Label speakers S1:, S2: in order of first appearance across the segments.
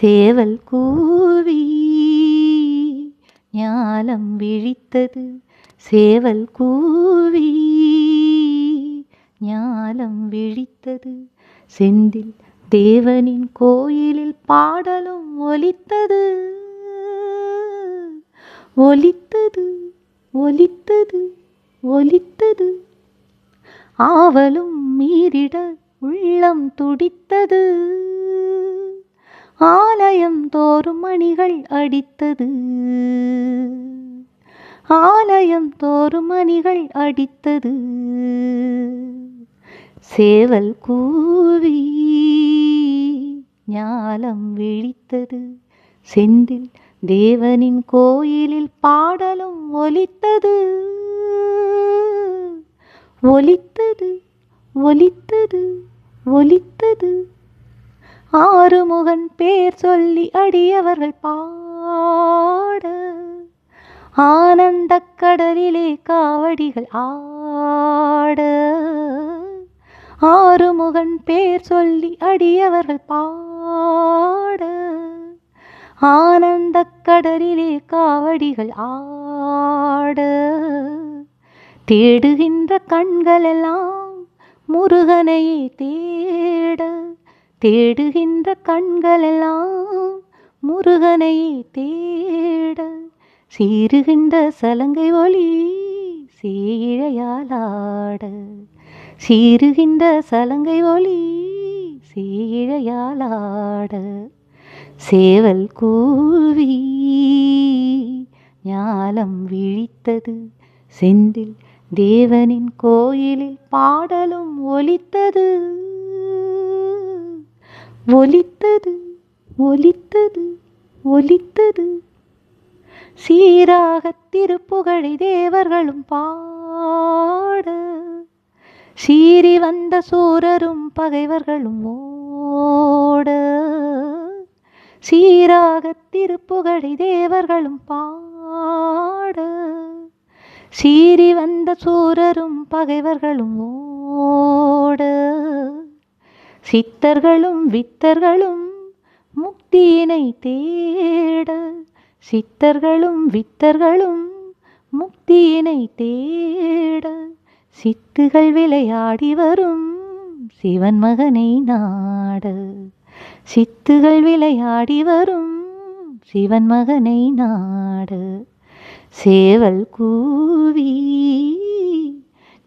S1: சேவல் கூவி ஞாலம் விழித்தது. சேவல் கூவி ஞாலம் விழித்தது. செந்தில் தேவனின் கோயிலில் பாடலும் ஒலித்தது. ஒலித்தது ஒலித்தது ஒலித்தது. ஆவலும் மீறிட உள்ளம் துடித்தது. ஆலயம் தோறும் மணிகள் அடித்தது. ஆலயம் தோறும் மணிகள் அடித்தது. சேவல் கூவி ஞாலம் விழித்தது. செந்தில் தேவனின் கோயிலில் பாடலும் ஒலித்தது. ஒலித்தது ஒலித்தது ஒலித்தது. ஆறுமுகன் பேர் சொல்லி அடியவர்கள் பாட, ஆனந்தக் கடலிலே காவடிகள் ஆட. ஆறுமுகன் பேர் சொல்லி அடியவர்கள் பாட, ஆனந்தக் கடலிலே காவடிகள் ஆட. தேடுகின்ற கண்களெல்லாம் முருகனையே தேட. தேடுகின்ற கண்களெல்லாம் முருகனையே தேட. சீறுகின்ற சலங்கை ஒலி சேயிழையாலாட. சீறுகின்ற சலங்கை ஒலி சேயிழையாலாட. சேவல் கூவி ஞாலம் விழித்தது. செந்தில் தேவனின் கோயிலில் பாடலும் ஒலித்தது. ஒலித்தது ஒலித்தது ஒலித்தது. சீராக திருப்புகழை தேவர்களும் பாட, சீறி வந்த சூரரும் பகைவர்களும் ஓட. சீராக திருப்புகழை தேவர்களும் பாட, சீறி வந்த சூரரும் பகைவர்களும் ஓட. சித்தர்களும் வித்தர்களும் முக்தியினை தேட. சித்தர்களும் வித்தர்களும் முக்தியினை தேட. சித்துகள் விளையாடி வரும் சிவன் மகனை நாட. சித்துகள் விளையாடி வரும் சிவன் மகனை நாட. சேவல் கூவி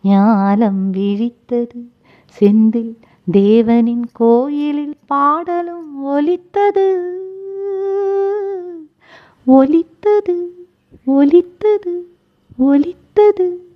S1: ஞாலம் விழித்தது. செந்தில் தேவனின் கோயிலில் பாடலும் ஒலித்தது. ஒலித்தது ஒலித்தது ஒலித்தது.